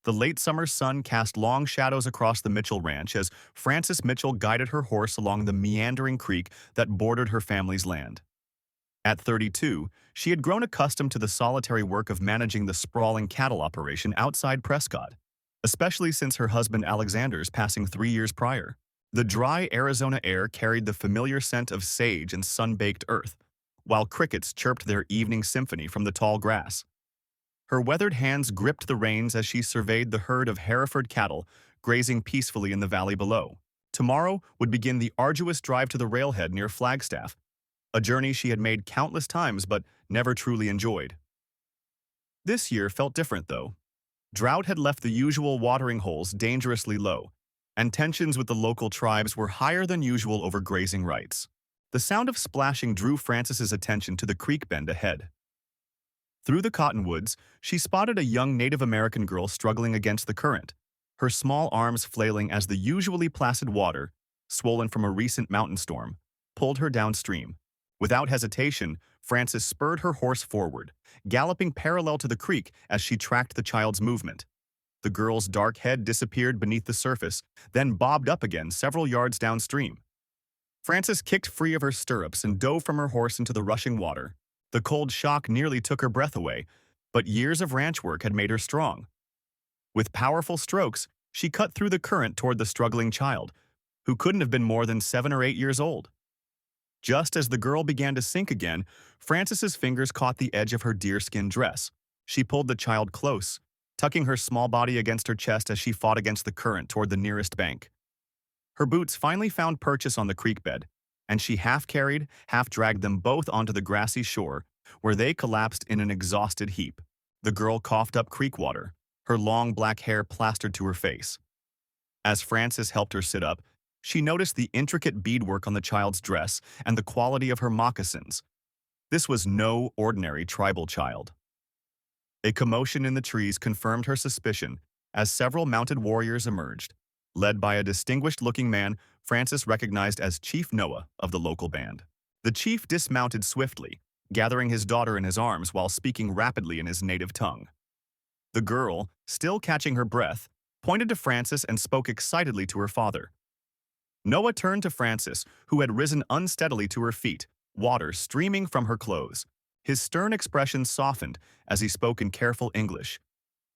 The late summer sun cast long shadows across the Mitchell ranch as Frances Mitchell guided her horse along the meandering creek that bordered her family's land. At 32, she had grown accustomed to the solitary work of managing the sprawling cattle operation outside Prescott, especially since her husband Alexander's passing 3 years prior. The dry Arizona air carried the familiar scent of sage and sun-baked earth, while crickets chirped their evening symphony from the tall grass. Her weathered hands gripped the reins as she surveyed the herd of Hereford cattle grazing peacefully in the valley below. Tomorrow would begin the arduous drive to the railhead near Flagstaff, a journey she had made countless times but never truly enjoyed. This year felt different, though. Drought had left the usual watering holes dangerously low, and tensions with the local tribes were higher than usual over grazing rights. The sound of splashing drew Frances's attention to the creek bend ahead. Through the cottonwoods, she spotted a young Native American girl struggling against the current, her small arms flailing as the usually placid water, swollen from a recent mountain storm, pulled her downstream. Without hesitation, Frances spurred her horse forward, galloping parallel to the creek as she tracked the child's movement. The girl's dark head disappeared beneath the surface, then bobbed up again several yards downstream. Frances kicked free of her stirrups and dove from her horse into the rushing water. The cold shock nearly took her breath away, but years of ranch work had made her strong. With powerful strokes, she cut through the current toward the struggling child, who couldn't have been more than 7 or 8 years old. Just as the girl began to sink again, Frances's fingers caught the edge of her deerskin dress. She pulled the child close, tucking her small body against her chest as she fought against the current toward the nearest bank. Her boots finally found purchase on the creek bed, and she half-carried, half-dragged them both onto the grassy shore, where they collapsed in an exhausted heap. The girl coughed up creek water, her long black hair plastered to her face. As Frances helped her sit up, she noticed the intricate beadwork on the child's dress and the quality of her moccasins. This was no ordinary tribal child. A commotion in the trees confirmed her suspicion as several mounted warriors emerged. Led by a distinguished-looking man Frances recognized as Chief Noah of the local band. The chief dismounted swiftly, gathering his daughter in his arms while speaking rapidly in his native tongue. The girl, still catching her breath, pointed to Frances and spoke excitedly to her father. Noah turned to Frances, who had risen unsteadily to her feet, water streaming from her clothes. His stern expression softened as he spoke in careful English.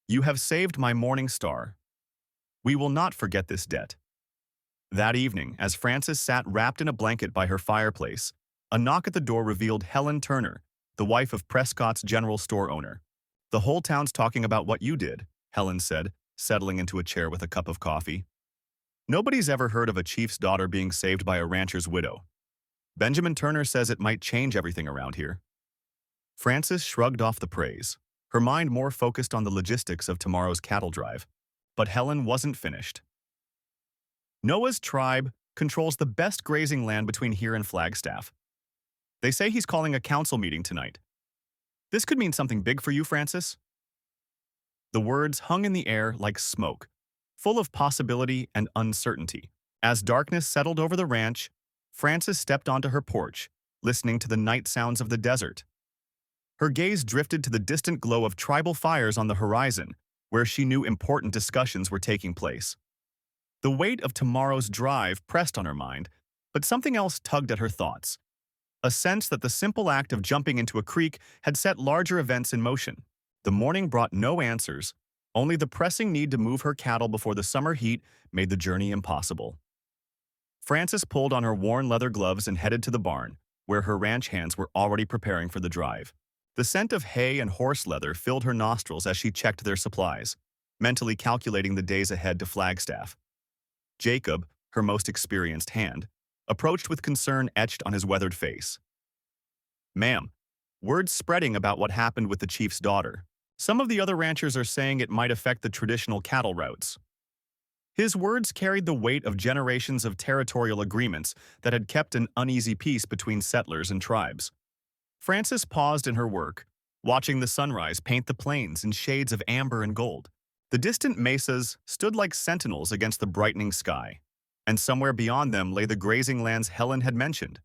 "You have saved my morning star. We will not forget this debt." That evening, as Frances sat wrapped in a blanket by her fireplace, a knock at the door revealed Helen Turner, the wife of Prescott's general store owner. "The whole town's talking about what you did," Helen said, settling into a chair with a cup of coffee. "Nobody's ever heard of a chief's daughter being saved by a rancher's widow. Benjamin Turner says it might change everything around here." Frances shrugged off the praise, her mind more focused on the logistics of tomorrow's cattle drive. But Helen wasn't finished. "Noah's tribe controls the best grazing land between here and Flagstaff. They say he's calling a council meeting tonight. This could mean something big for you, Frances." The words hung in the air like smoke, full of possibility and uncertainty. As darkness settled over the ranch, Frances stepped onto her porch, listening to the night sounds of the desert. Her gaze drifted to the distant glow of tribal fires on the horizon, where she knew important discussions were taking place. The weight of tomorrow's drive pressed on her mind, but something else tugged at her thoughts. A sense that the simple act of jumping into a creek had set larger events in motion. The morning brought no answers, only the pressing need to move her cattle before the summer heat made the journey impossible. Frances pulled on her worn leather gloves and headed to the barn, where her ranch hands were already preparing for the drive. The scent of hay and horse leather filled her nostrils as she checked their supplies, mentally calculating the days ahead to Flagstaff. Jacob, her most experienced hand, approached with concern etched on his weathered face. "Ma'am, word's spreading about what happened with the chief's daughter. Some of the other ranchers are saying it might affect the traditional cattle routes." His words carried the weight of generations of territorial agreements that had kept an uneasy peace between settlers and tribes. Frances paused in her work, watching the sunrise paint the plains in shades of amber and gold. The distant mesas stood like sentinels against the brightening sky, and somewhere beyond them lay the grazing lands Helen had mentioned,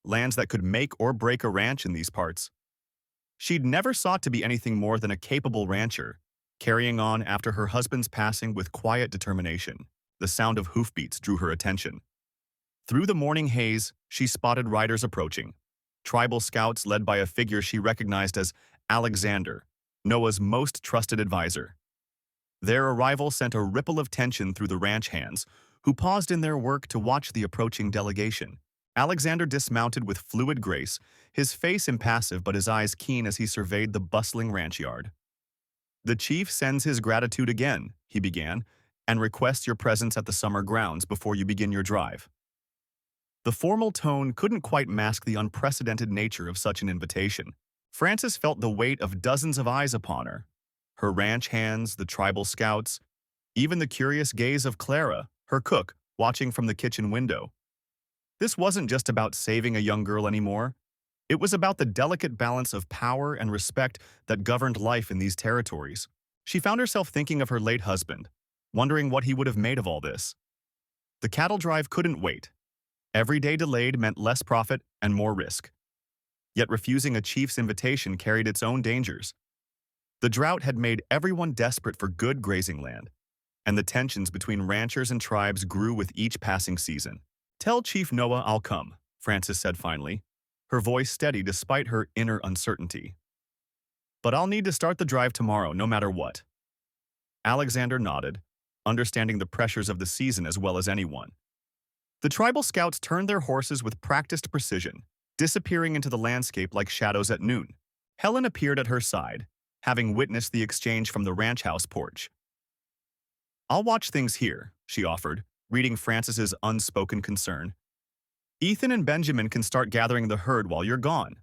lands that could make or break a ranch in these parts. She'd never sought to be anything more than a capable rancher, carrying on after her husband's passing with quiet determination. The sound of hoofbeats drew her attention. Through the morning haze, she spotted riders approaching. Tribal scouts led by a figure she recognized as Alexander, Noah's most trusted advisor. Their arrival sent a ripple of tension through the ranch hands, who paused in their work to watch the approaching delegation. Alexander dismounted with fluid grace, his face impassive but his eyes keen as he surveyed the bustling ranch yard. "The chief sends his gratitude again," he began, "and requests your presence at the summer grounds before you begin your drive." The formal tone couldn't quite mask the unprecedented nature of such an invitation. Frances felt the weight of dozens of eyes upon her. Her ranch hands, the tribal scouts, even the curious gaze of Clara, her cook, watching from the kitchen window. This wasn't just about saving a young girl anymore. It was about the delicate balance of power and respect that governed life in these territories. She found herself thinking of her late husband, wondering what he would have made of all this. The cattle drive couldn't wait. Every day delayed meant less profit and more risk. Yet refusing a chief's invitation carried its own dangers. The drought had made everyone desperate for good grazing land, and the tensions between ranchers and tribes grew with each passing season. "Tell Chief Noah I'll come," Frances said finally, her voice steady despite her inner uncertainty. "But I'll need to start the drive tomorrow, no matter what." Alexander nodded, understanding the pressures of the season as well as anyone. The tribal scouts turned their horses with practiced precision, disappearing into the landscape like shadows at noon. Helen appeared at her side, having witnessed the exchange from the ranch house porch. "I'll watch things here," she offered, reading Frances's unspoken concern. "Ethan and Benjamin can start gathering the herd while you're gone."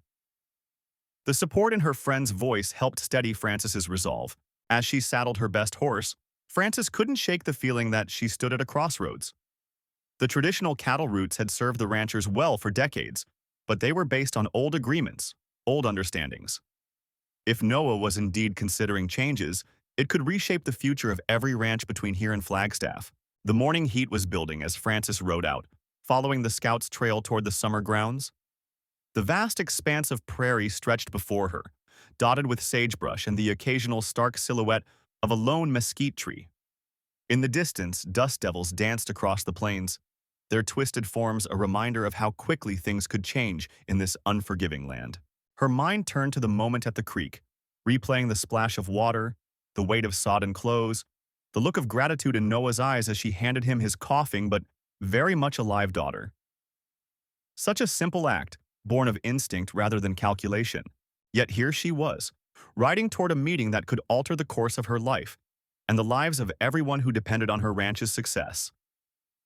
The support in her friend's voice helped steady Frances's resolve. As she saddled her best horse, Frances couldn't shake the feeling that she stood at a crossroads. The traditional cattle routes had served the ranchers well for decades, but they were based on old agreements, old understandings. If Noah was indeed considering changes, it could reshape the future of every ranch between here and Flagstaff. The morning heat was building as Frances rode out, following the scouts' trail toward the summer grounds. The vast expanse of prairie stretched before her, dotted with sagebrush and the occasional stark silhouette of a lone mesquite tree. In the distance, dust devils danced across the plains, their twisted forms a reminder of how quickly things could change in this unforgiving land. Her mind turned to the moment at the creek, replaying the splash of water, the weight of sodden clothes, the look of gratitude in Noah's eyes as she handed him his coughing but very much alive daughter. Such a simple act, born of instinct rather than calculation. Yet here she was, riding toward a meeting that could alter the course of her life and the lives of everyone who depended on her ranch's success.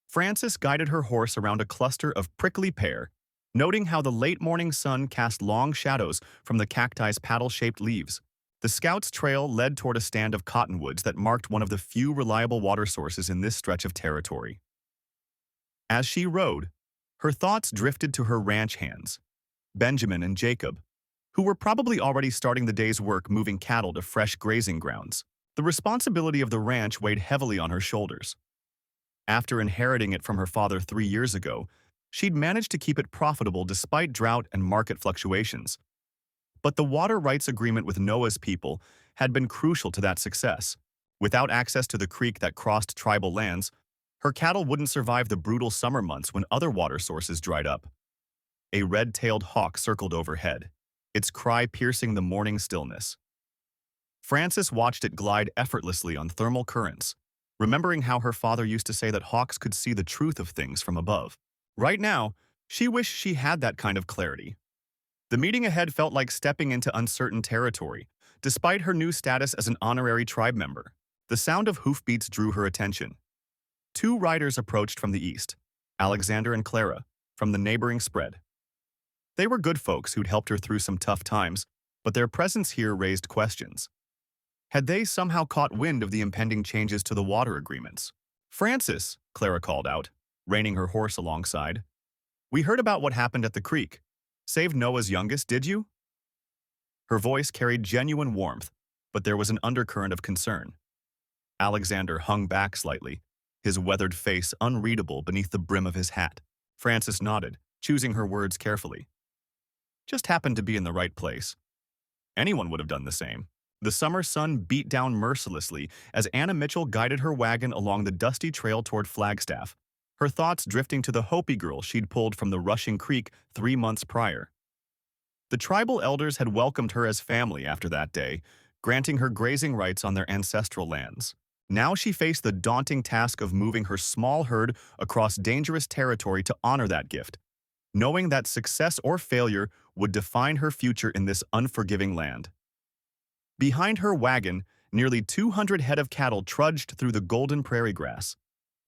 Frances guided her horse around a cluster of prickly pear, noting how the late morning sun cast long shadows from the cacti's paddle-shaped leaves. The scouts' trail led toward a stand of cottonwoods that marked one of the few reliable water sources in this stretch of territory. As she rode, her thoughts drifted to her ranch hands, Benjamin and Jacob, who were probably already starting the day's work moving cattle to fresh grazing grounds. The responsibility of the ranch weighed heavily on her shoulders. After inheriting it from her father 3 years ago, she'd managed to keep it profitable despite drought and market fluctuations. But the water rights agreement with Noah's people had been crucial to that success. Without access to the creek that crossed tribal lands, her cattle wouldn't survive the brutal summer months when other water sources dried up. A red-tailed hawk circled overhead, its cry piercing the morning stillness. Frances watched it glide effortlessly on thermal currents, remembering how her father used to say that hawks could see the truth of things from above. Right now, she wished she had that kind of clarity. The meeting ahead felt like stepping into uncertain territory, despite her new status as an honorary tribe member. The sound of hoofbeats drew her attention. 2 riders approached from the east, Alexander and Clara, from the neighboring spread. They were good folks who'd helped her through some tough times, but their presence here raised questions. Had they somehow caught wind of the impending changes to the water agreements? "Frances," Clara called out, reining her horse alongside. "We heard about what happened at the creek. Saved Noah's youngest, did you?" Her voice carried genuine warmth, but there was an undercurrent of concern. Alexander hung back slightly, his weathered face unreadable beneath the brim of his hat. Frances nodded, choosing her words carefully. "Just happened to be in the right place. Anyone would have done the same." The summer sun beat down mercilessly as Anna Mitchell guided her wagon along the dusty trail toward Flagstaff, her thoughts drifting to the Hopi girl she'd pulled from the rushing creek 3 months prior. The tribal elders had welcomed her as family after that day, granting her grazing rights on their ancestral lands. Now she faced the daunting task of moving her small herd across dangerous territory to honor that gift, knowing that success or failure would define her future in this unforgiving land. Behind her wagon, nearly 200 head of cattle trudged through the golden prairie grass,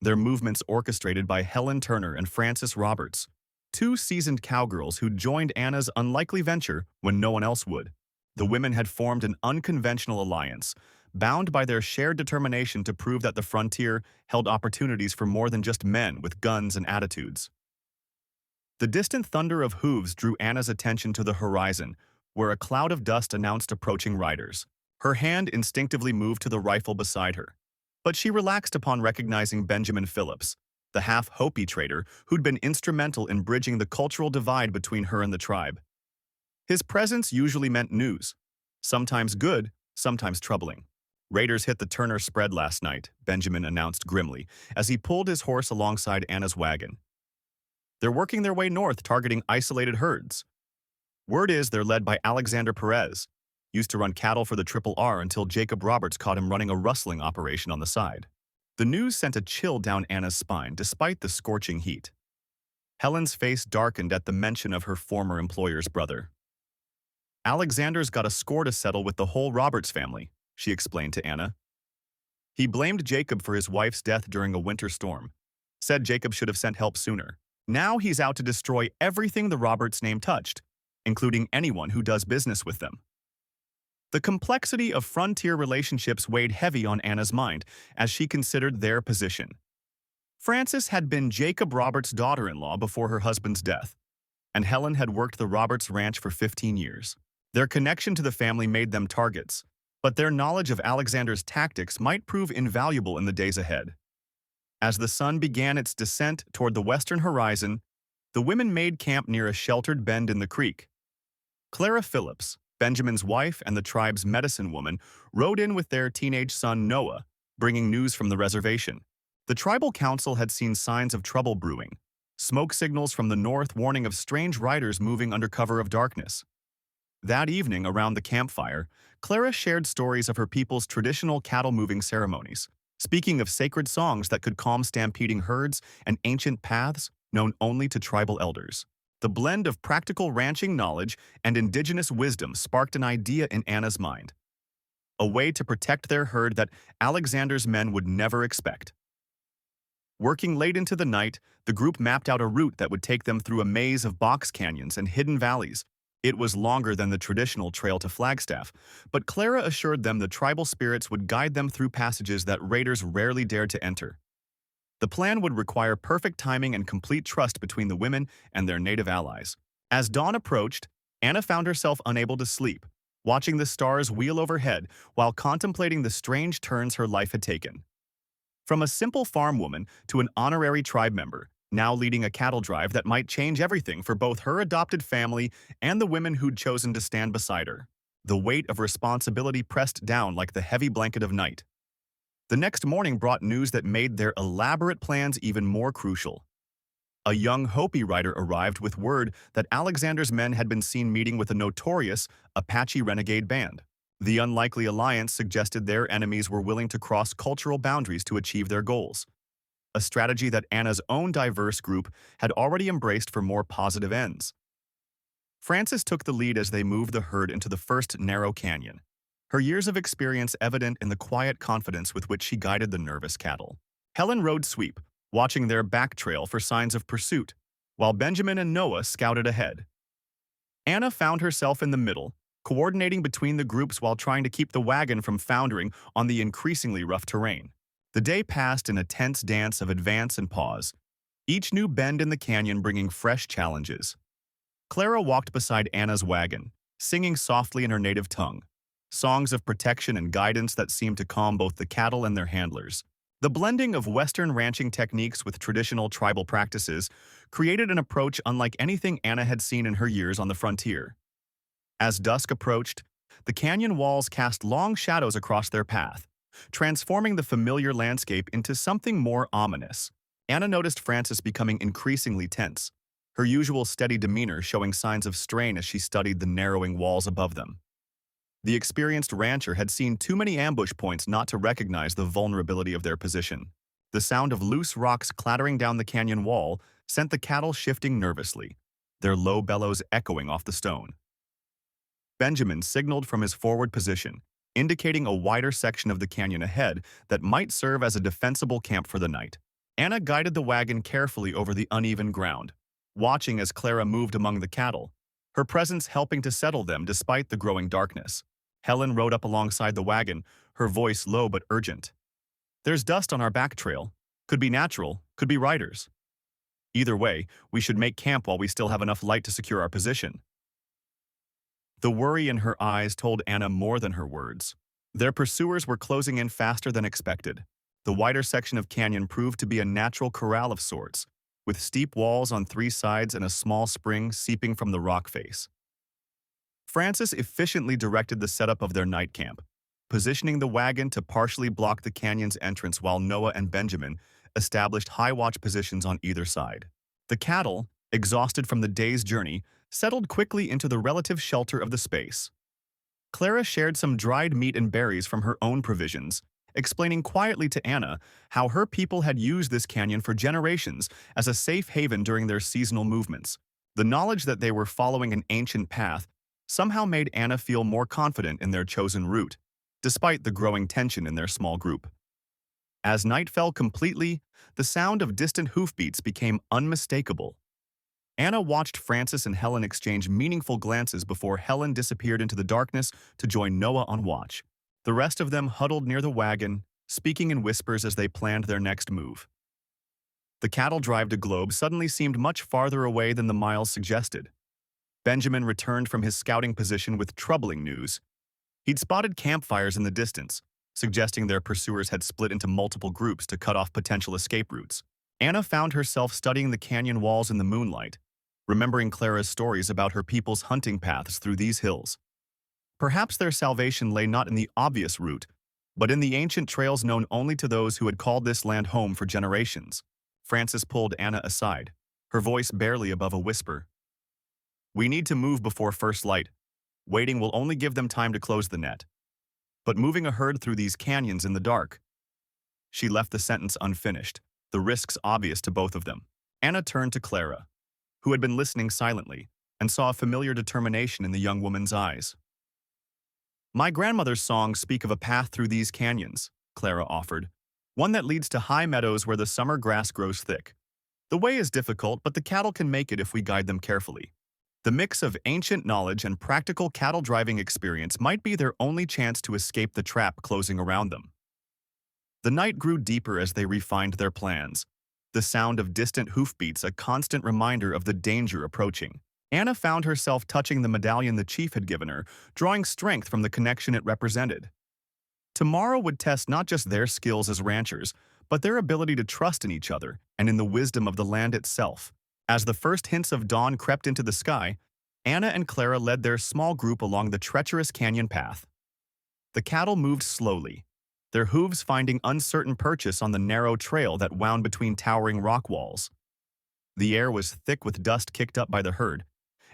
their movements orchestrated by Helen Turner and Frances Roberts, two seasoned cowgirls who joined Anna's unlikely venture when no one else would. The women had formed an unconventional alliance, bound by their shared determination to prove that the frontier held opportunities for more than just men with guns and attitudes. The distant thunder of hooves drew Anna's attention to the horizon, where a cloud of dust announced approaching riders. Her hand instinctively moved to the rifle beside her, but she relaxed upon recognizing Benjamin Phillips, the half-Hopi trader who'd been instrumental in bridging the cultural divide between her and the tribe. His presence usually meant news, sometimes good, sometimes troubling. "Raiders hit the Turner spread last night," Benjamin announced grimly as he pulled his horse alongside Anna's wagon. "They're working their way north, targeting isolated herds. Word is they're led by Alexander Perez, used to run cattle for the Triple R until Jacob Roberts caught him running a rustling operation on the side." The news sent a chill down Anna's spine despite the scorching heat. Helen's face darkened at the mention of her former employer's brother. "Alexander's got a score to settle with the whole Roberts family," she explained to Anna. "He blamed Jacob for his wife's death during a winter storm, said Jacob should have sent help sooner. Now he's out to destroy everything the Roberts name touched, including anyone who does business with them." The complexity of frontier relationships weighed heavy on Anna's mind as she considered their position. Frances had been Jacob Roberts' daughter-in-law before her husband's death, and Helen had worked the Roberts ranch for 15 years. Their connection to the family made them targets, but their knowledge of Alexander's tactics might prove invaluable in the days ahead. As the sun began its descent toward the western horizon, the women made camp near a sheltered bend in the creek. Clara Phillips, Benjamin's wife and the tribe's medicine woman, rode in with their teenage son Noah, bringing news from the reservation. The tribal council had seen signs of trouble brewing, smoke signals from the north warning of strange riders moving under cover of darkness. That evening, around the campfire, Clara shared stories of her people's traditional cattle-moving ceremonies, speaking of sacred songs that could calm stampeding herds and ancient paths known only to tribal elders. The blend of practical ranching knowledge and indigenous wisdom sparked an idea in Anna's mind, a way to protect their herd that Alexander's men would never expect. Working late into the night, the group mapped out a route that would take them through a maze of box canyons and hidden valleys. It was longer than the traditional trail to Flagstaff, but Clara assured them the tribal spirits would guide them through passages that raiders rarely dared to enter. The plan would require perfect timing and complete trust between the women and their native allies. As dawn approached, Anna found herself unable to sleep, watching the stars wheel overhead while contemplating the strange turns her life had taken. From a simple farm woman to an honorary tribe member, now leading a cattle drive that might change everything for both her adopted family and the women who'd chosen to stand beside her. The weight of responsibility pressed down like the heavy blanket of night. The next morning brought news that made their elaborate plans even more crucial. A young Hopi rider arrived with word that Alexander's men had been seen meeting with a notorious Apachi renegade band. The unlikely alliance suggested their enemies were willing to cross cultural boundaries to achieve their goals, a strategy that Anna's own diverse group had already embraced for more positive ends. Frances took the lead as they moved the herd into the first narrow canyon, her years of experience evident in the quiet confidence with which she guided the nervous cattle. Helen rode sweep, watching their back trail for signs of pursuit, while Benjamin and Noah scouted ahead. Anna found herself in the middle, coordinating between the groups while trying to keep the wagon from foundering on the increasingly rough terrain. The day passed in a tense dance of advance and pause, each new bend in the canyon bringing fresh challenges. Clara walked beside Anna's wagon, singing softly in her native tongue, songs of protection and guidance that seemed to calm both the cattle and their handlers. The blending of Western ranching techniques with traditional tribal practices created an approach unlike anything Anna had seen in her years on the frontier. As dusk approached, The canyon walls cast long shadows across their path, transforming the familiar landscape into something more ominous. Anna noticed Frances becoming increasingly tense, her usual steady demeanor showing signs of strain as she studied the narrowing walls above them. The experienced rancher had seen too many ambush points not to recognize the vulnerability of their position. The sound of loose rocks clattering down the canyon wall sent the cattle shifting nervously, their low bellows echoing off the stone. Benjamin signaled from his forward position, indicating a wider section of the canyon ahead that might serve as a defensible camp for the night. Anna guided the wagon carefully over the uneven ground, watching as Clara moved among the cattle, her presence helping to settle them despite the growing darkness. Helen rode up alongside the wagon, her voice low but urgent. "There's dust on our back trail. Could be natural, could be riders. Either way, we should make camp while we still have enough light to secure our position." The worry in her eyes told Anna more than her words. Their pursuers were closing in faster than expected. The wider section of canyon proved to be a natural corral of sorts, with steep walls on three sides and a small spring seeping from the rock face. Frances efficiently directed the setup of their night camp, positioning the wagon to partially block the canyon's entrance while Noah and Benjamin established high watch positions on either side. The cattle, exhausted from the day's journey, settled quickly into the relative shelter of the space. Clara shared some dried meat and berries from her own provisions, explaining quietly to Anna how her people had used this canyon for generations as a safe haven during their seasonal movements. The knowledge that they were following an ancient path somehow made Anna feel more confident in their chosen route, despite the growing tension in their small group. As night fell completely, the sound of distant hoofbeats became unmistakable. Anna watched Frances and Helen exchange meaningful glances before Helen disappeared into the darkness to join Noah on watch. The rest of them huddled near the wagon, speaking in whispers as they planned their next move. The cattle drive to Globe suddenly seemed much farther away than the miles suggested. Benjamin returned from his scouting position with troubling news. He'd spotted campfires in the distance, suggesting their pursuers had split into multiple groups to cut off potential escape routes. Anna found herself studying the canyon walls in the moonlight, remembering Clara's stories about her people's hunting paths through these hills. Perhaps their salvation lay not in the obvious route, but in the ancient trails known only to those who had called this land home for generations. Frances pulled Anna aside, her voice barely above a whisper. "We need to move before first light. Waiting will only give them time to close the net. But moving a herd through these canyons in the dark..." She left the sentence unfinished, the risks obvious to both of them. Anna turned to Clara, who had been listening silently, and saw a familiar determination in the young woman's eyes. "My grandmother's songs speak of a path through these canyons," Clara offered, "one that leads to high meadows where the summer grass grows thick. The way is difficult, but the cattle can make it if we guide them carefully." The mix of ancient knowledge and practical cattle driving experience might be their only chance to escape the trap closing around them. The night grew deeper as they refined their plans, the sound of distant hoofbeats a constant reminder of the danger approaching. Anna found herself touching the medallion the chief had given her, drawing strength from the connection it represented. Tomorrow would test not just their skills as ranchers, but their ability to trust in each other and in the wisdom of the land itself. As the first hints of dawn crept into the sky, Anna and Clara led their small group along the treacherous canyon path. The cattle moved slowly, their hooves finding uncertain purchase on the narrow trail that wound between towering rock walls. The air was thick with dust kicked up by the herd,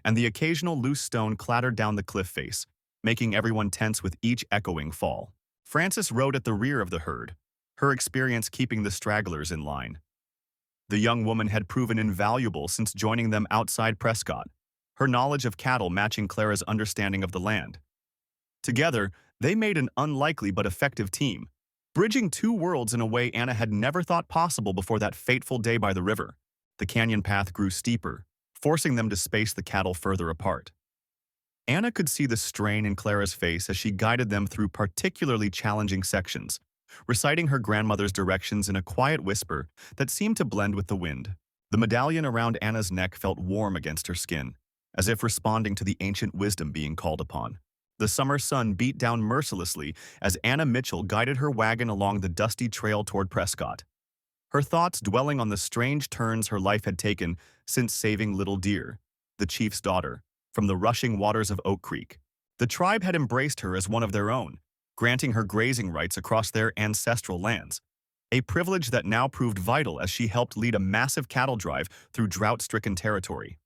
and the occasional loose stone clattered down the cliff face, making everyone tense with each echoing fall. Frances rode at the rear of the herd, her experience keeping the stragglers in line. The young woman had proven invaluable since joining them outside Prescott, her knowledge of cattle matching Clara's understanding of the land. Together, they made an unlikely but effective team, bridging two worlds in a way Anna had never thought possible before that fateful day by the river. The canyon path grew steeper, forcing them to space the cattle further apart. Anna could see the strain in Clara's face as she guided them through particularly challenging sections, reciting her grandmother's directions in a quiet whisper that seemed to blend with the wind. The medallion around Anna's neck felt warm against her skin, as if responding to the ancient wisdom being called upon. The summer sun beat down mercilessly as Anna Mitchell guided her wagon along the dusty trail toward Prescott, her thoughts dwelling on the strange turns her life had taken since saving Little Deer, the chief's daughter, from the rushing waters of Oak Creek. The tribe had embraced her as one of their own, granting her grazing rights across their ancestral lands, a privilege that now proved vital as she helped lead a massive cattle drive through drought-stricken territory.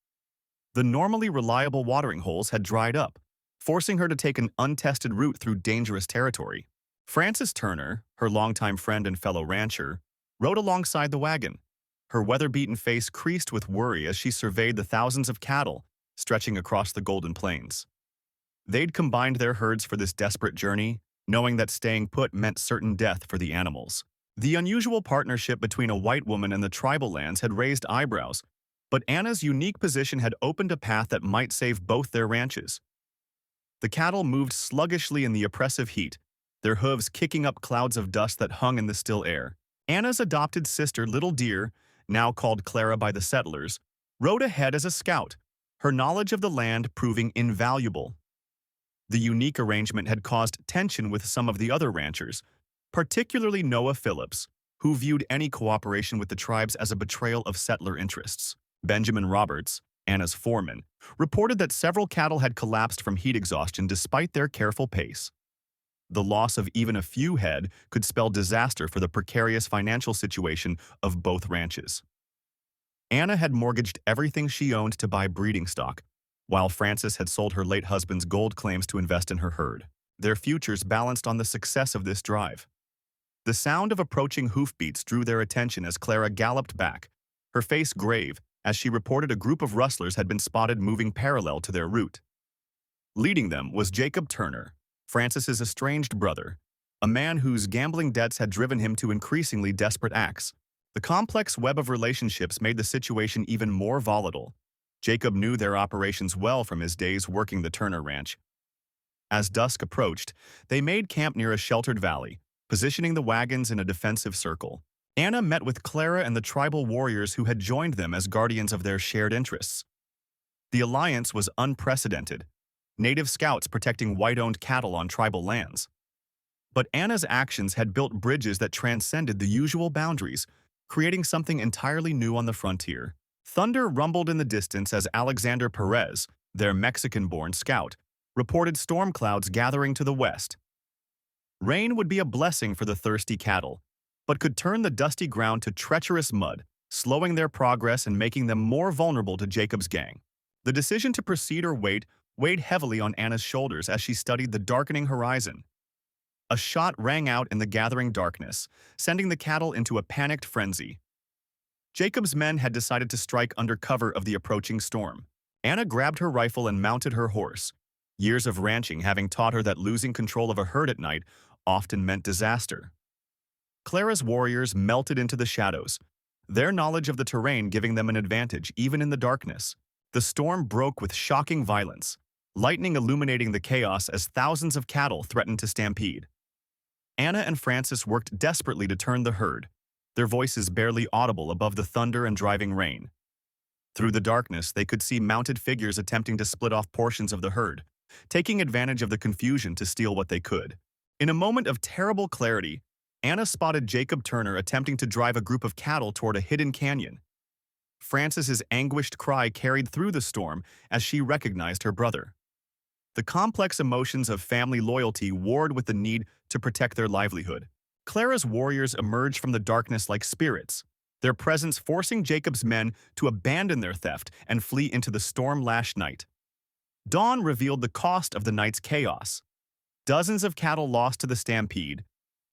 The normally reliable watering holes had dried up, forcing her to take an untested route through dangerous territory. Frances Turner, her longtime friend and fellow rancher, rode alongside the wagon, her weather-beaten face creased with worry as she surveyed the thousands of cattle stretching across the Golden Plains. They'd combined their herds for this desperate journey, knowing that staying put meant certain death for the animals. The unusual partnership between a white woman and the tribal lands had raised eyebrows, but Anna's unique position had opened a path that might save both their ranches. The cattle moved sluggishly in the oppressive heat, their hooves kicking up clouds of dust that hung in the still air. Anna's adopted sister, Little Deer, now called Clara by the settlers, rode ahead as a scout, her knowledge of the land proving invaluable. The unique arrangement had caused tension with some of the other ranchers, particularly Noah Phillips, who viewed any cooperation with the tribes as a betrayal of settler interests. Benjamin Roberts, Anna's foreman, reported that several cattle had collapsed from heat exhaustion despite their careful pace. The loss of even a few head could spell disaster for the precarious financial situation of both ranches. Anna had mortgaged everything she owned to buy breeding stock, while Frances had sold her late husband's gold claims to invest in her herd. Their futures balanced on the success of this drive. The sound of approaching hoofbeats drew their attention as Clara galloped back, her face grave, as she reported a group of rustlers had been spotted moving parallel to their route. Leading them was Jacob Turner, Frances's estranged brother, a man whose gambling debts had driven him to increasingly desperate acts. The complex web of relationships made the situation even more volatile. Jacob knew their operations well from his days working the Turner Ranch. As dusk approached, they made camp near a sheltered valley, positioning the wagons in a defensive circle. Anna met with Clara and the tribal warriors who had joined them as guardians of their shared interests. The alliance was unprecedented, native scouts protecting white-owned cattle on tribal lands. But Anna's actions had built bridges that transcended the usual boundaries, creating something entirely new on the frontier. Thunder rumbled in the distance as Alexander Perez, their Mexican-born scout, reported storm clouds gathering to the west. Rain would be a blessing for the thirsty cattle, but could turn the dusty ground to treacherous mud, slowing their progress and making them more vulnerable to Jacob's gang. The decision to proceed or wait weighed heavily on Anna's shoulders as she studied the darkening horizon. A shot rang out in the gathering darkness, sending the cattle into a panicked frenzy. Jacob's men had decided to strike under cover of the approaching storm. Anna grabbed her rifle and mounted her horse, years of ranching having taught her that losing control of a herd at night often meant disaster. Clara's warriors melted into the shadows, their knowledge of the terrain giving them an advantage even in the darkness. The storm broke with shocking violence, lightning illuminating the chaos as thousands of cattle threatened to stampede. Anna and Frances worked desperately to turn the herd, their voices barely audible above the thunder and driving rain. Through the darkness, they could see mounted figures attempting to split off portions of the herd, taking advantage of the confusion to steal what they could. In a moment of terrible clarity, Anna spotted Jacob Turner attempting to drive a group of cattle toward a hidden canyon. Frances's anguished cry carried through the storm as she recognized her brother. The complex emotions of family loyalty warred with the need to protect their livelihood. Clara's warriors emerged from the darkness like spirits, their presence forcing Jacob's men to abandon their theft and flee into the storm-lashed night. Dawn revealed the cost of the night's chaos. Dozens of cattle lost to the stampede,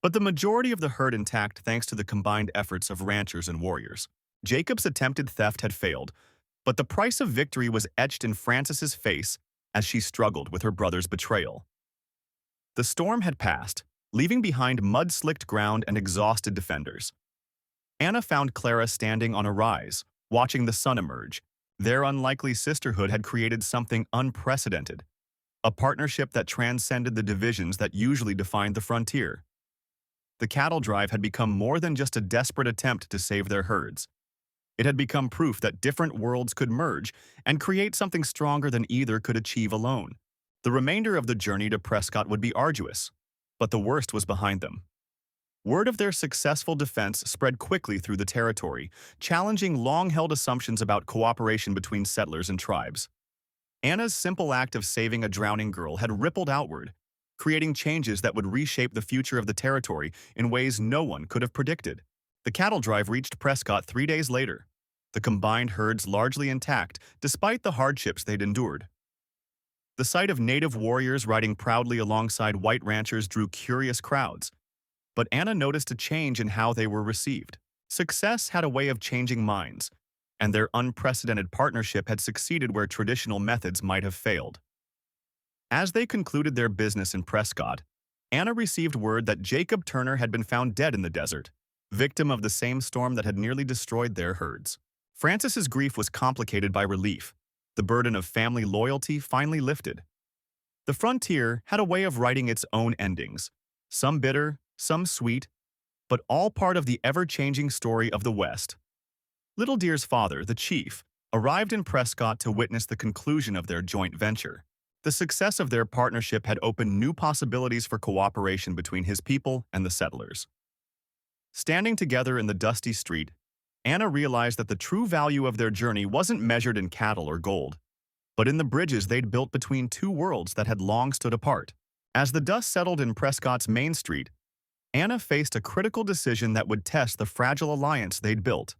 but the majority of the herd intact thanks to the combined efforts of ranchers and warriors. Jacob's attempted theft had failed, but the price of victory was etched in Frances's face as she struggled with her brother's betrayal. The storm had passed, leaving behind mud-slicked ground and exhausted defenders. Anna found Clara standing on a rise, watching the sun emerge. Their unlikely sisterhood had created something unprecedented, a partnership that transcended the divisions that usually defined the frontier. The cattle drive had become more than just a desperate attempt to save their herds. It had become proof that different worlds could merge and create something stronger than either could achieve alone. The remainder of the journey to Prescott would be arduous, but the worst was behind them. Word of their successful defense spread quickly through the territory, challenging long-held assumptions about cooperation between settlers and tribes. Anna's simple act of saving a drowning girl had rippled outward, creating changes that would reshape the future of the territory in ways no one could have predicted. The cattle drive reached Prescott 3 days later, the combined herds largely intact despite the hardships they'd endured. The sight of native warriors riding proudly alongside white ranchers drew curious crowds, but Anna noticed a change in how they were received. Success had a way of changing minds, and their unprecedented partnership had succeeded where traditional methods might have failed. As they concluded their business in Prescott, Anna received word that Jacob Turner had been found dead in the desert, victim of the same storm that had nearly destroyed their herds. Francis's grief was complicated by relief. The burden of family loyalty finally lifted. The frontier had a way of writing its own endings, some bitter, some sweet, but all part of the ever-changing story of the West. Little Deer's father, the chief, arrived in Prescott to witness the conclusion of their joint venture. The success of their partnership had opened new possibilities for cooperation between his people and the settlers. Standing together in the dusty street, Anna realized that the true value of their journey wasn't measured in cattle or gold, but in the bridges they'd built between two worlds that had long stood apart. As the dust settled in Prescott's main street, Anna faced a critical decision that would test the fragile alliance they'd built.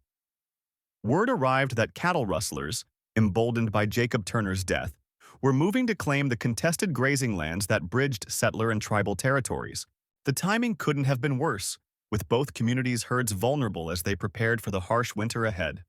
Word arrived that cattle rustlers, emboldened by Jacob Turner's death, were moving to claim the contested grazing lands that bridged settler and tribal territories. The timing couldn't have been worse, with both communities' herds vulnerable as they prepared for the harsh winter ahead.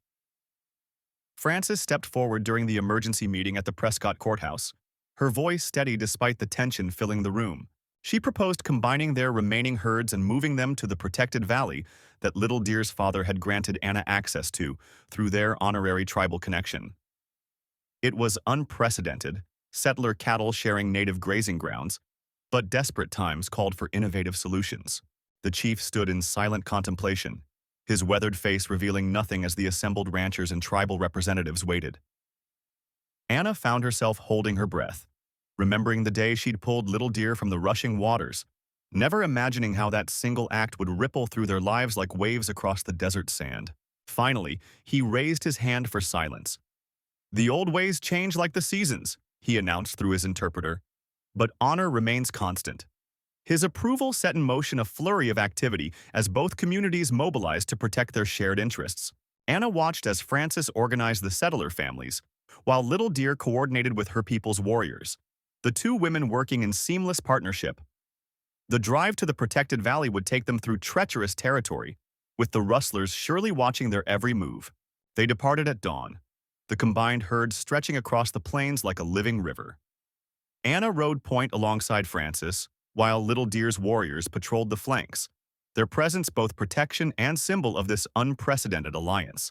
Frances stepped forward during the emergency meeting at the Prescott courthouse, her voice steady despite the tension filling the room. She proposed combining their remaining herds and moving them to the protected valley that Little Deer's father had granted Anna access to through their honorary tribal connection. It was unprecedented, settler cattle sharing native grazing grounds, but desperate times called for innovative solutions. The chief stood in silent contemplation, his weathered face revealing nothing as the assembled ranchers and tribal representatives waited. Anna found herself holding her breath, remembering the day she'd pulled Little Deer from the rushing waters, never imagining how that single act would ripple through their lives like waves across the desert sand. Finally, he raised his hand for silence. "The old ways change like the seasons," he announced through his interpreter, "but honor remains constant." His approval set in motion a flurry of activity as both communities mobilized to protect their shared interests. Anna watched as Frances organized the settler families, while Little Deer coordinated with her people's warriors, the two women working in seamless partnership. The drive to the protected valley would take them through treacherous territory, with the rustlers surely watching their every move. They departed at dawn, the combined herds stretching across the plains like a living river. Anna rode point alongside Frances, while Little Deer's warriors patrolled the flanks, their presence both protection and symbol of this unprecedented alliance.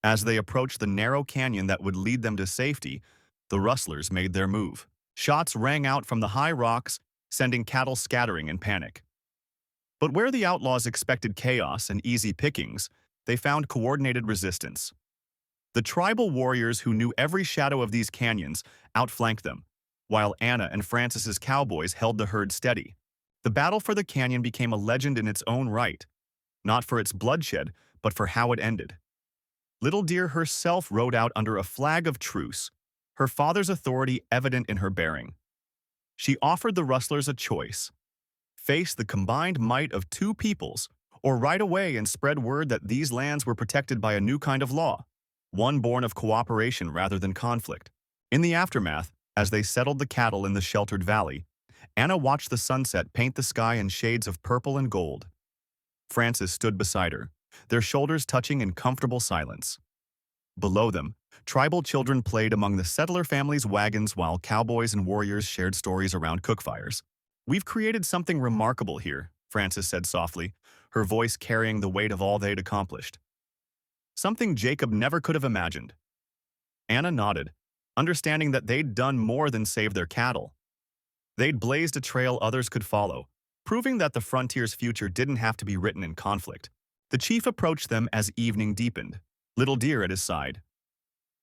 As they approached the narrow canyon that would lead them to safety, the rustlers made their move. Shots rang out from the high rocks, sending cattle scattering in panic. But where the outlaws expected chaos and easy pickings, they found coordinated resistance. The tribal warriors who knew every shadow of these canyons outflanked them, while Anna and Francis's cowboys held the herd steady. The battle for the canyon became a legend in its own right, not for its bloodshed, but for how it ended. Little Deer herself rode out under a flag of truce, her father's authority evident in her bearing. She offered the rustlers a choice: face the combined might of two peoples, or ride away and spread word that these lands were protected by a new kind of law, one born of cooperation rather than conflict. In the aftermath, as they settled the cattle in the sheltered valley, Anna watched the sunset paint the sky in shades of purple and gold. Frances stood beside her, their shoulders touching in comfortable silence. Below them, tribal children played among the settler families' wagons while cowboys and warriors shared stories around cookfires. "We've created something remarkable here," Frances said softly, her voice carrying the weight of all they'd accomplished. "Something Jacob never could have imagined." Anna nodded, understanding that they'd done more than save their cattle. They'd blazed a trail others could follow, proving that the frontier's future didn't have to be written in conflict. The chief approached them as evening deepened, Little Deer at his side.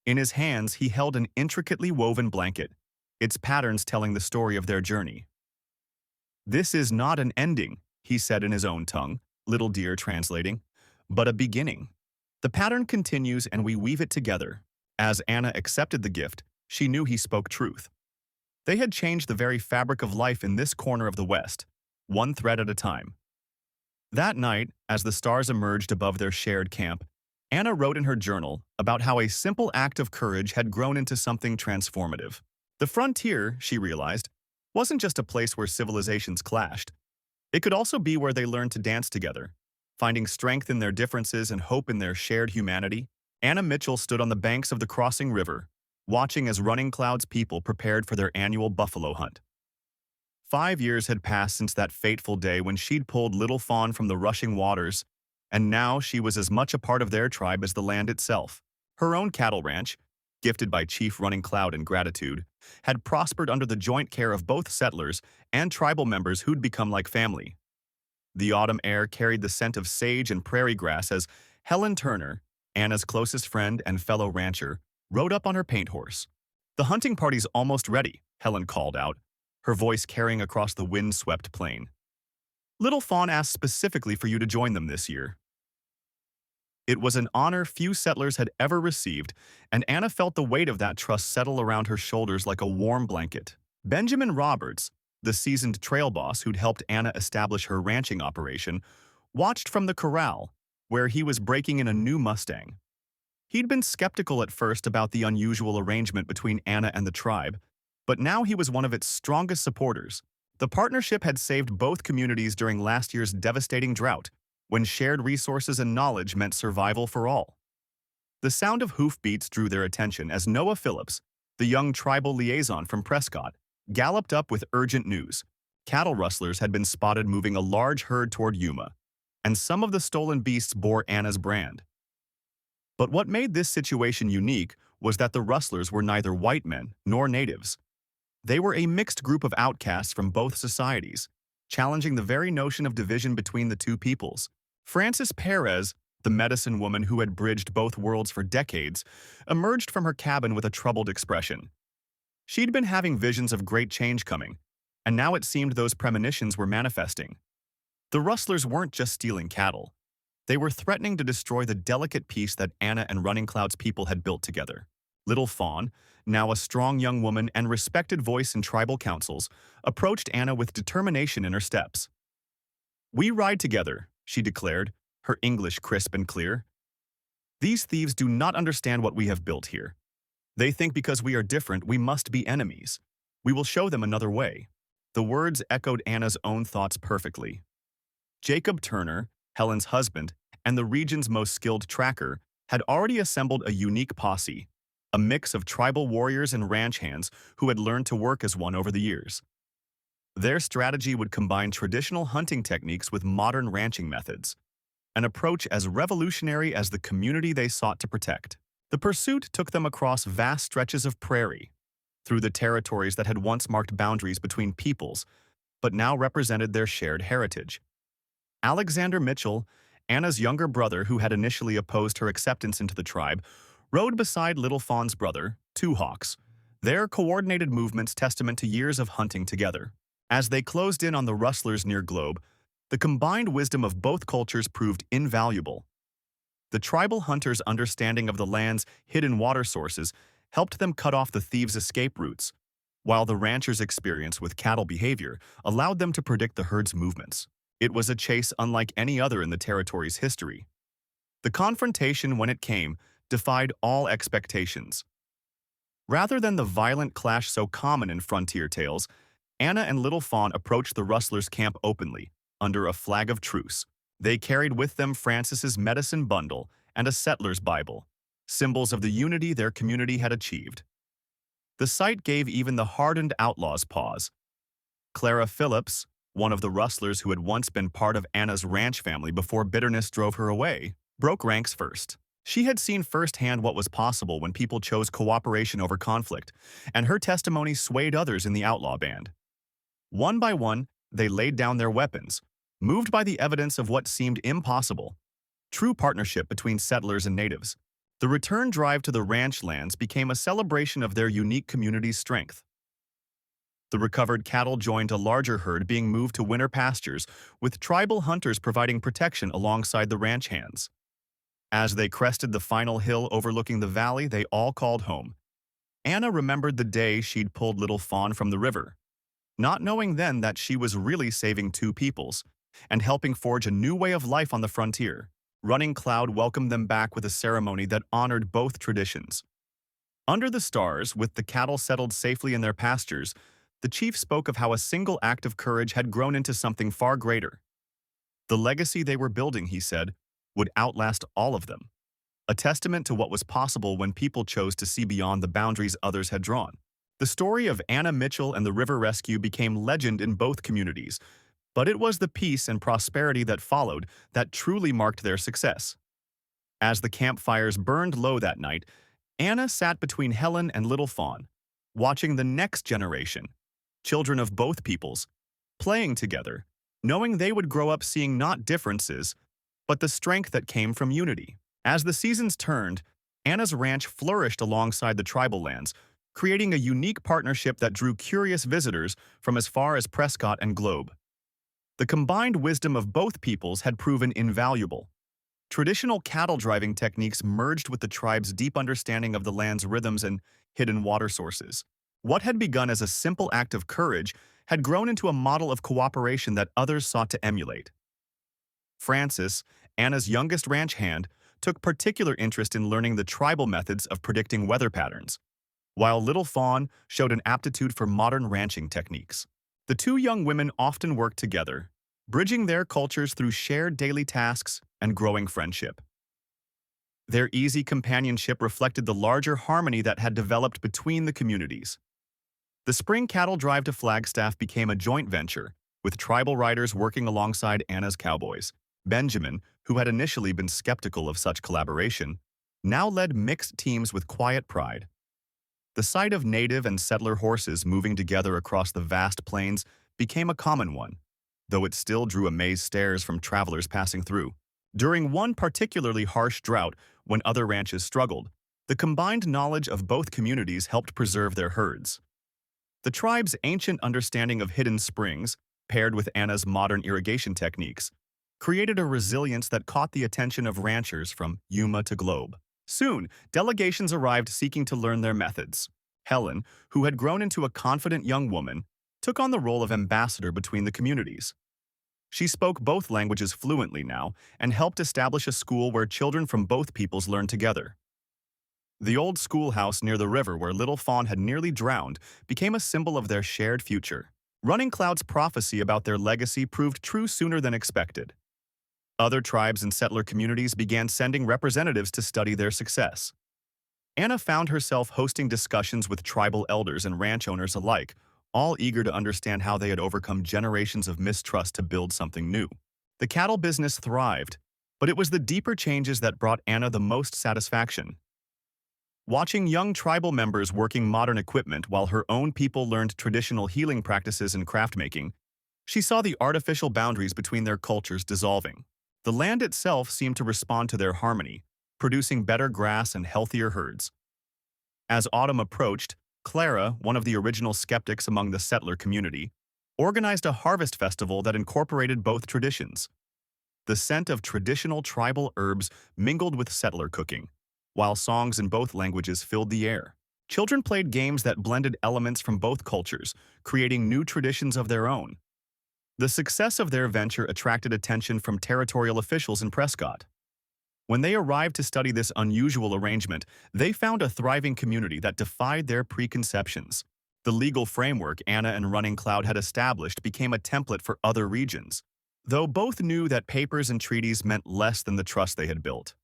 In his hands, he held an intricately woven blanket, its patterns telling the story of their journey. "This is not an ending," he said in his own tongue, Little Deer translating, "but a beginning. The pattern continues and we weave it together." As Anna accepted the gift, she knew he spoke truth. They had changed the very fabric of life in this corner of the West, one thread at a time. That night, as the stars emerged above their shared camp, Anna wrote in her journal about how a simple act of courage had grown into something transformative. The frontier, she realized, wasn't just a place where civilizations clashed. It could also be where they learned to dance together, finding strength in their differences and hope in their shared humanity. Anna Mitchell stood on the banks of the crossing river, watching as Running Cloud's people prepared for their annual buffalo hunt. 5 years had passed since that fateful day when she'd pulled Little Fawn from the rushing waters, and now she was as much a part of their tribe as the land itself. Her own cattle ranch, gifted by Chief Running Cloud in gratitude, had prospered under the joint care of both settlers and tribal members who'd become like family. The autumn air carried the scent of sage and prairie grass as Helen Turner, Anna's closest friend and fellow rancher, rode up on her paint horse. "The hunting party's almost ready," Helen called out, her voice carrying across the wind-swept plain. "Little Fawn asked specifically for you to join them this year." It was an honor few settlers had ever received, and Anna felt the weight of that trust settle around her shoulders like a warm blanket. Benjamin Roberts, the seasoned trail boss who'd helped Anna establish her ranching operation, watched from the corral, where he was breaking in a new Mustang. He'd been skeptical at first about the unusual arrangement between Anna and the tribe, but now he was one of its strongest supporters. The partnership had saved both communities during last year's devastating drought, when shared resources and knowledge meant survival for all. The sound of hoofbeats drew their attention as Noah Phillips, the young tribal liaison from Prescott, galloped up with urgent news. Cattle rustlers had been spotted moving a large herd toward Yuma, and some of the stolen beasts bore Anna's brand. But what made this situation unique was that the rustlers were neither white men nor natives. They were a mixed group of outcasts from both societies, challenging the very notion of division between the two peoples. Frances Perez, the medicine woman who had bridged both worlds for decades, emerged from her cabin with a troubled expression. She'd been having visions of great change coming, and now it seemed those premonitions were manifesting. The rustlers weren't just stealing cattle. They were threatening to destroy the delicate peace that Anna and Running Cloud's people had built together. Little Fawn, now a strong young woman and respected voice in tribal councils, approached Anna with determination in her steps. "We ride together," she declared, her English crisp and clear. "These thieves do not understand what we have built here. They think because we are different, we must be enemies. We will show them another way." The words echoed Anna's own thoughts perfectly. Jacob Turner, Helen's husband, and the region's most skilled tracker, had already assembled a unique posse, a mix of tribal warriors and ranch hands who had learned to work as one over the years. Their strategy would combine traditional hunting techniques with modern ranching methods, an approach as revolutionary as the community they sought to protect. The pursuit took them across vast stretches of prairie, through the territories that had once marked boundaries between peoples, but now represented their shared heritage. Alexander Mitchell, Anna's younger brother who had initially opposed her acceptance into the tribe, rode beside Little Fawn's brother, Two Hawks, their coordinated movements testament to years of hunting together. As they closed in on the rustlers near Globe, the combined wisdom of both cultures proved invaluable. The tribal hunters' understanding of the land's hidden water sources helped them cut off the thieves' escape routes, while the ranchers' experience with cattle behavior allowed them to predict the herd's movements. It was a chase unlike any other in the territory's history. The confrontation, when it came, defied all expectations. Rather than the violent clash so common in frontier tales, Anna and Little Fawn approached the rustlers' camp openly, under a flag of truce. They carried with them Francis's medicine bundle and a settler's Bible, symbols of the unity their community had achieved. The sight gave even the hardened outlaws pause. Clara Phillips, one of the rustlers who had once been part of Anna's ranch family before bitterness drove her away, broke ranks first. She had seen firsthand what was possible when people chose cooperation over conflict, and her testimony swayed others in the outlaw band. One by one, they laid down their weapons, moved by the evidence of what seemed impossible. True partnership between settlers and natives. The return drive to the ranch lands became a celebration of their unique community's strength. The recovered cattle joined a larger herd being moved to winter pastures, with tribal hunters providing protection alongside the ranch hands. As they crested the final hill overlooking the valley they all called home, Anna remembered the day she'd pulled little Fawn from the river, not knowing then that she was really saving two peoples and helping forge a new way of life on the frontier. Running Cloud welcomed them back with a ceremony that honored both traditions. Under the stars, with the cattle settled safely in their pastures, the chief spoke of how a single act of courage had grown into something far greater. The legacy they were building, he said, would outlast all of them, a testament to what was possible when people chose to see beyond the boundaries others had drawn. The story of Anna Mitchell and the river rescue became legend in both communities, but it was the peace and prosperity that followed that truly marked their success. As the campfires burned low that night, Anna sat between Helen and little Fawn, watching the next generation, children of both peoples, playing together, knowing they would grow up seeing not differences, but the strength that came from unity. As the seasons turned, Anna's ranch flourished alongside the tribal lands, creating a unique partnership that drew curious visitors from as far as Prescott and Globe. The combined wisdom of both peoples had proven invaluable. Traditional cattle driving techniques merged with the tribe's deep understanding of the land's rhythms and hidden water sources. What had begun as a simple act of courage had grown into a model of cooperation that others sought to emulate. Frances, Anna's youngest ranch hand, took particular interest in learning the tribal methods of predicting weather patterns, while little Fawn showed an aptitude for modern ranching techniques. The two young women often worked together, bridging their cultures through shared daily tasks and growing friendship. Their easy companionship reflected the larger harmony that had developed between the communities. The spring cattle drive to Flagstaff became a joint venture, with tribal riders working alongside Anna's cowboys. Benjamin, who had initially been skeptical of such collaboration, now led mixed teams with quiet pride. The sight of native and settler horses moving together across the vast plains became a common one, though it still drew amazed stares from travelers passing through. During one particularly harsh drought, when other ranches struggled, the combined knowledge of both communities helped preserve their herds. The tribe's ancient understanding of hidden springs, paired with Anna's modern irrigation techniques, created a resilience that caught the attention of ranchers from Yuma to Globe. Soon, delegations arrived seeking to learn their methods. Helen, who had grown into a confident young woman, took on the role of ambassador between the communities. She spoke both languages fluently now and helped establish a school where children from both peoples learned together. The old schoolhouse near the river where little Fawn had nearly drowned became a symbol of their shared future. Running Cloud's prophecy about their legacy proved true sooner than expected. Other tribes and settler communities began sending representatives to study their success. Anna found herself hosting discussions with tribal elders and ranch owners alike, all eager to understand how they had overcome generations of mistrust to build something new. The cattle business thrived, but it was the deeper changes that brought Anna the most satisfaction. Watching young tribal members working modern equipment while her own people learned traditional healing practices and craft making, she saw the artificial boundaries between their cultures dissolving. The land itself seemed to respond to their harmony, producing better grass and healthier herds. As autumn approached, Clara, one of the original skeptics among the settler community, organized a harvest festival that incorporated both traditions. The scent of traditional tribal herbs mingled with settler cooking, while songs in both languages filled the air. Children played games that blended elements from both cultures, creating new traditions of their own. The success of their venture attracted attention from territorial officials in Prescott. When they arrived to study this unusual arrangement, they found a thriving community that defied their preconceptions. The legal framework Anna and Running Cloud had established became a template for other regions, though both knew that papers and treaties meant less than the trust they had built.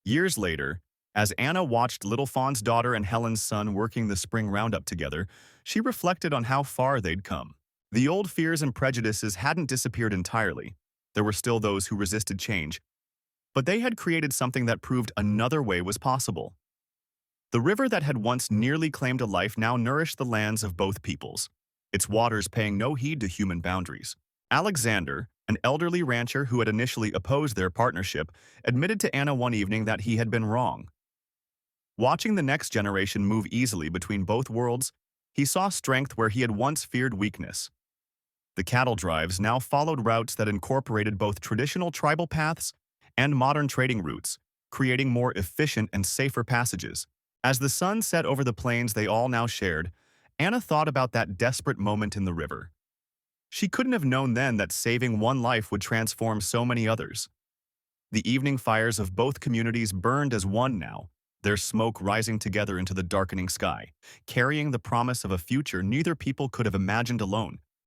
Years later, as Anna watched little Fawn's daughter and Helen's son working the spring roundup together, she reflected on how far they'd come. The old fears and prejudices hadn't disappeared entirely. There were still those who resisted change, but they had created something that proved another way was possible. The river that had once nearly claimed a life now nourished the lands of both peoples, its waters paying no heed to human boundaries. Alexander, an elderly rancher who had initially opposed their partnership, admitted to Anna one evening that he had been wrong. Watching the next generation move easily between both worlds, he saw strength where he had once feared weakness. The cattle drives now followed routes that incorporated both traditional tribal paths and modern trading routes, creating more efficient and safer passages. As the sun set over the plains they all now shared, Anna thought about that desperate moment in the river. She couldn't have known then that saving one life would transform so many others. The evening fires of both communities burned as one now, their smoke rising together into the darkening sky, carrying the promise of a future neither people could have imagined alone.